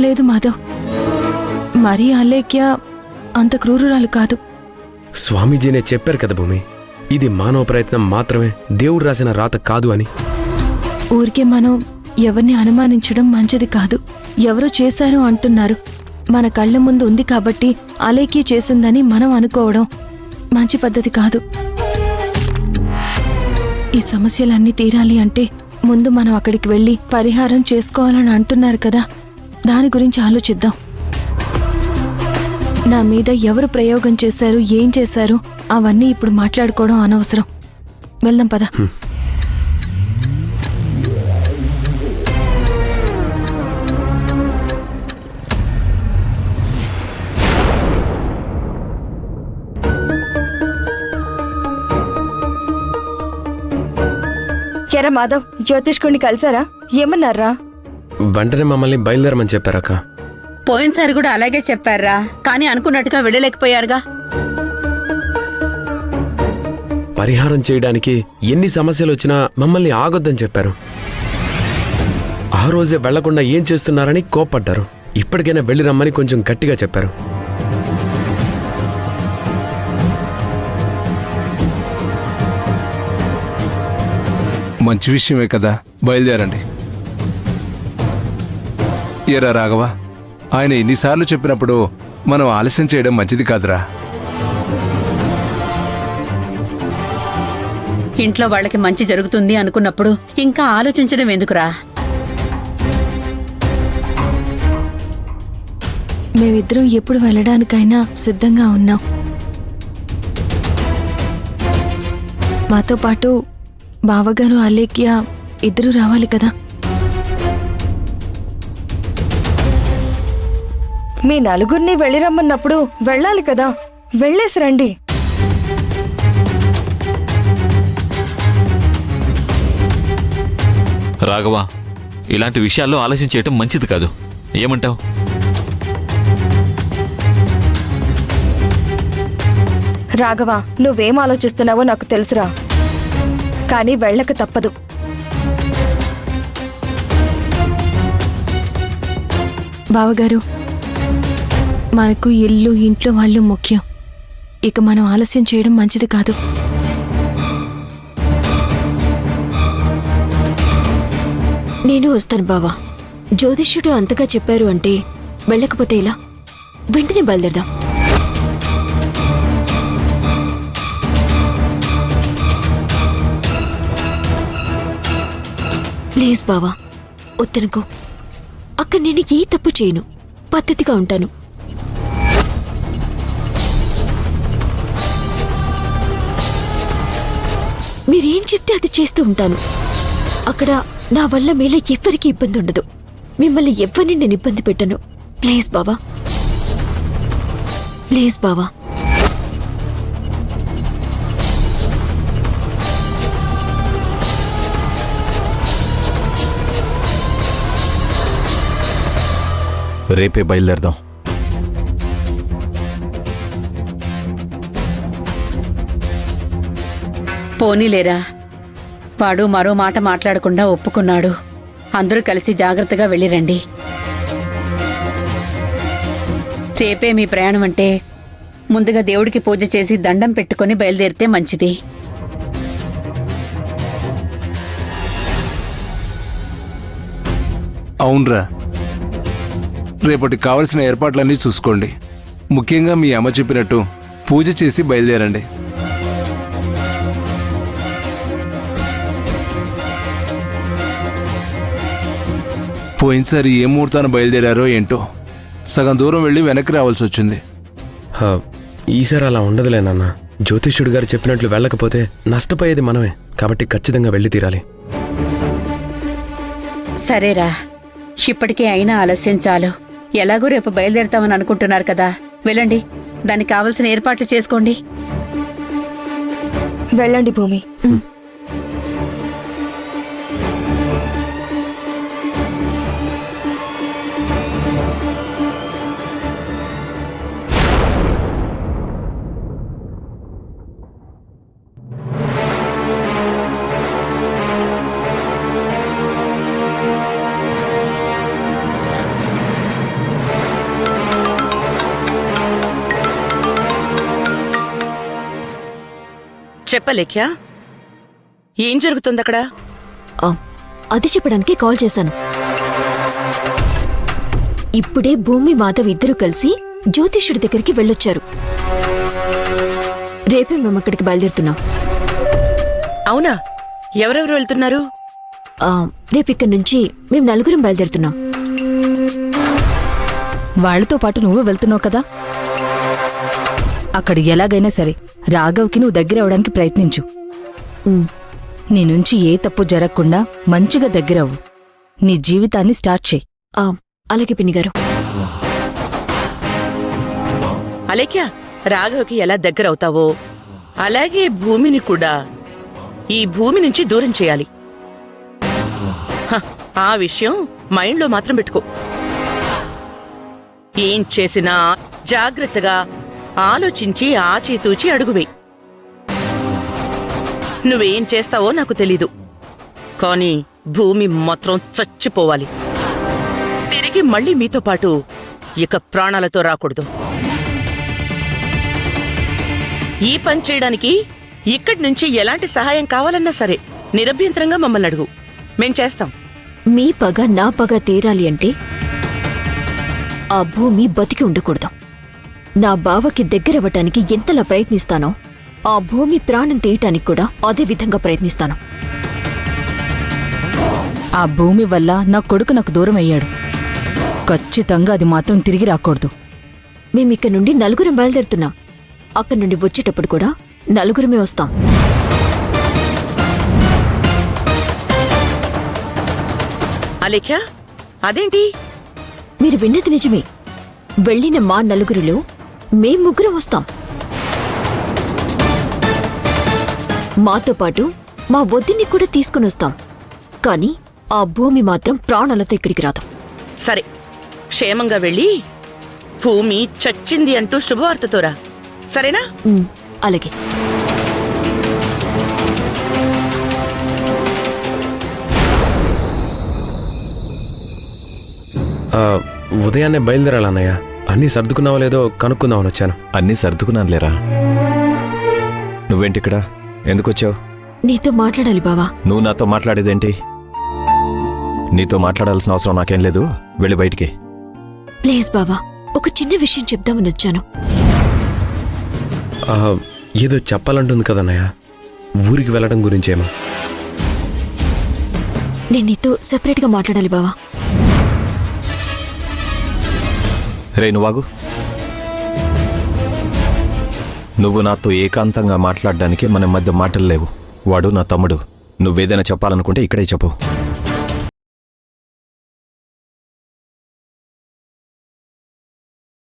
లేదు మాధవ్, మరీ అలేఖ్య అంత క్రూరురాలు కాదు. స్వామీజీనే చెప్పారు కదా భూమి, ఇది మానవ ప్రయత్నం మాత్రమే, దేవుడు రాసిన రాత కాదు అని. ఊరికే మనం ఎవరిని అనుమానించడం మంచిది కాదు. ఎవరో చేశారు అంటున్నారు, మన కళ్ల ముందు ఉంది కాబట్టి అలేఖ్య చేసిందని మనం అనుకోవడం మంచి పద్ధతి కాదు. ఈ సమస్యలన్నీ తీరాలి అంటే ముందు మనం అక్కడికి వెళ్ళి పరిహారం చేసుకోవాలని అంటున్నారు కదా, దాని గురించి ఆలోచిద్దాం. నా మీద ఎవరు ప్రయోగం చేశారు, ఏం చేశారు అవన్నీ ఇప్పుడు మాట్లాడుకోవడం అనవసరం. వెళ్దాం పద. ఎరా మాధవ్, జ్యోతిష్కుడిని కలిసారా? ఏమన్నారా? వెంటనే మమ్మల్ని బయలుదేరమని చెప్పారక్క. పోయినసారి కూడా అలాగే చెప్పారా, కానీ అనుకున్నట్టుగా వెళ్ళలేకపోయారుగా. పరిహారం చేయడానికి ఎన్ని సమస్యలు వచ్చినా మమ్మల్ని ఆగొద్దని చెప్పారు. ఆ రోజే వెళ్లకుండా ఏం చేస్తున్నారని కోప్పడ్డారు. ఇప్పటికైనా వెళ్ళి రమ్మని కొంచెం గట్టిగా చెప్పారు. మంచి విషయమే కదా, బయలుదేరండి. ఎరా రాఘవ, ఆయన ఎన్నిసార్లు చెప్పినప్పుడు మనం ఆలస్యం చేయడం మంచిది కాదురా. ఇంట్లో వాళ్ళకి మంచి జరుగుతుంది అనుకున్నప్పుడు ఇంకా ఆలోచించడం ఎందుకురా? మేమిద్దరం ఎప్పుడు వెళ్ళడానికైనా సిద్ధంగా ఉన్నాం. మాతో పాటు బావగారు, అలేఖ్య ఇద్దరు రావాలి కదా. మీ నలుగురిని వెళ్ళిరమ్మన్నప్పుడు వెళ్ళాలి కదా, వెళ్ళేసి రండి. రాఘవ, ఇలాంటి విషయాల్లో ఆలోచన చేయటం మంచిది కాదు. ఏమంటావు? రాఘవ, నువ్వేం ఆలోచిస్తున్నావో నాకు తెలుసురా, కానీ వెళ్ళక తప్పదు. బావగారు, మనకు ఇల్లు, ఇంట్లో వాళ్ళు ముఖ్యం. ఇక మనం ఆలస్యం చేయడం మంచిది కాదు. నేను వస్తాను బావా. జ్యోతిష్యుడు అంతగా చెప్పారు అంటే వెళ్ళకపోతే ఇలా. వెంటనే బయలుదేరదాం. ప్లీజ్ బావా, వద్దనుకో. అక్కడ నేను ఏ తప్పు చేయను, పద్ధతిగా ఉంటాను. మీరేం చెప్తే అది చేస్తూ ఉంటాను. అక్కడ నా వల్ల మీలో ఎవ్వరికీ ఇబ్బంది ఉండదు. మిమ్మల్ని ఎవ్వరిని నేను ఇబ్బంది పెట్టను. ప్లీజ్ బావా, ప్లీజ్ బావా. రేపే బయలుదేరదాం. పోనీలేరా, వాడు మరో మాట మాట్లాడకుండా ఒప్పుకున్నాడు. అందరూ కలిసి జాగ్రత్తగా వెళ్ళిరండి. రేపే మీ ప్రయాణం అంటే ముందుగా దేవుడికి పూజ చేసి దండం పెట్టుకుని బయలుదేరితే మంచిది. అవునరా, రేపటికి కావలసిన ఏర్పాట్లన్నీ చూసుకోండి. ముఖ్యంగా మీ అమ్మ చెప్పినట్టు పూజ చేసి బయలుదేరండి. పోయినసారి ఏ ముహూర్తాన్ని బయలుదేరారో ఏంటో, సగం దూరం వెళ్ళి వెనక్కి రావాల్సి వచ్చింది. ఈసారి అలా ఉండదులేనన్నా. జ్యోతిష్యుడు గారు చెప్పినట్లు వెళ్ళకపోతే నష్టపోయేది మనమే, కాబట్టి ఖచ్చితంగా వెళ్ళి తీరాలి. సరేరా, ఇప్పటికే అయినా ఆలస్యం చాలు. ఎలాగూ రేపు బయలుదేరుతామని అనుకుంటున్నారు కదా, వెళ్ళండి. దానికి కావలసిన ఏర్పాట్లు చేసుకోండి. వెళ్ళండి భూమి. చెప్పలేఖ్యా ఏం జరుగుతుందక్కడ? ఆ, అది చెప్పడానికి కాల్ చేశాను. ఇప్పుడే భూమి మాధవ్ ఇద్దరు కలిసి జ్యోతిష్యుడి దగ్గరికి వెళ్ళొచ్చారు. రేపే మేము అక్కడికి బయలుదేరుతున్నాం. అవునా? ఎవరెవరు వెళ్తున్నారు? రేపిక్కడి నుంచి మేము నలుగురం బయలుదేరుతున్నాం. వాళ్లతో పాటు నువ్వు వెళ్తున్నావు కదా. అక్కడ ఎలాగైనా సరే రాఘవ్కి నువ్వు దగ్గర అవడానికి ప్రయత్నించు. ఉమ్, నీ నుంచి ఏ తప్పు జరగకుండా మంచిగా దగ్గరవ్వు. నీ జీవితాన్ని స్టార్ట్ చేయి. అలాగే పిన్ని గారు. అలేఖ్యా, రాఘవ్కి ఎలా దగ్గరవుతావో అలాగే భూమిని కూడా ఈ భూమి నుంచి దూరం చేయాలి. హ, ఆ విషయం మైండ్లో మాత్రం పెట్టుకో. ఏం చేసినా జాగ్రత్తగా ఆలోచించి ఆచితూచి అడుగువేయి. నువ్వేం చేస్తావో నాకు తెలీదు, కానీ భూమి మాత్రం చచ్చిపోవాలి. తిరిగి మళ్ళీ మీతో పాటు ఇక ప్రాణాలతో రాకూడదు. ఈ పని చేయడానికి ఇక్కడి నుంచి ఎలాంటి సహాయం కావాలన్నా సరే నిరభ్యంతరంగా మమ్మల్ని అడుగు, మేం చేస్తాం. మీ పగ నా పగ తీరాలి అంటే ఆ భూమి బతికి ఉండకూడదు. నా బావకి దగ్గరవ్వటానికి ఎంతలా ప్రయత్నిస్తానో ఆ భూమి ప్రాణం తీయటానికి కూడా అదే విధంగా ప్రయత్నిస్తాను. ఆ భూమి వల్ల నా కొడుకు నాకు దూరం అయ్యాడు. ఖచ్చితంగా అది మాత్రం తిరిగి రాకూడదు. మేమిక్కడి నుండి నలుగురం బయలుదేరుతున్నాం. అక్కడి నుండి వచ్చేటప్పుడు కూడా నలుగురమే వస్తాం. అలేఖ్యా, అదేంటి? మీరు విన్నది నిజమే. వెళ్ళిన మా నలుగురిలో మేం ముగ్గురం వస్తాం. మాతో పాటు మా వద్దిని కూడా తీసుకుని వస్తాం. కానీ ఆ భూమి మాత్రం ప్రాణాలతో ఇక్కడికి రాదు. సరే, క్షేమంగా వెళ్ళి భూమి చచ్చింది అంటూ శుభవార్తతోరా, సరేనా? అలాగే. ఉదయాన్నే బయలుదేరాలన్నయ్య. అన్నీ సర్దుకున్నావో లేదో కనుక్కుందామని వచ్చాను. అన్నీ సర్దుకున్నానులేరా. నువ్వేంటిక్కడ? ఎందుకొచ్చావు? నీతో మాట్లాడాలి బావా. నువ్వు నాతో మాట్లాడేదేంటి? నీతో మాట్లాడాల్సిన అవసరం నాకేం లేదు. వెళ్ళి బయటికి. ప్లీజ్ బావా, ఒక చిన్న విషయం చెప్దామని వచ్చాను. ఏదో చెప్పాలంటుంది కదన్నయ్య, ఊరికి వెళ్ళడం గురించేమో. నేను నీతో సెపరేట్గా మాట్లాడాలి బావా. రే నువ్వాగు. నువ్వు నాతో ఏకాంతంగా మాట్లాడడానికి మన మధ్య మాటలు లేవు. వాడు నా తమ్ముడు. నువ్వేదైనా చెప్పాలనుకుంటే ఇక్కడే చెప్పు.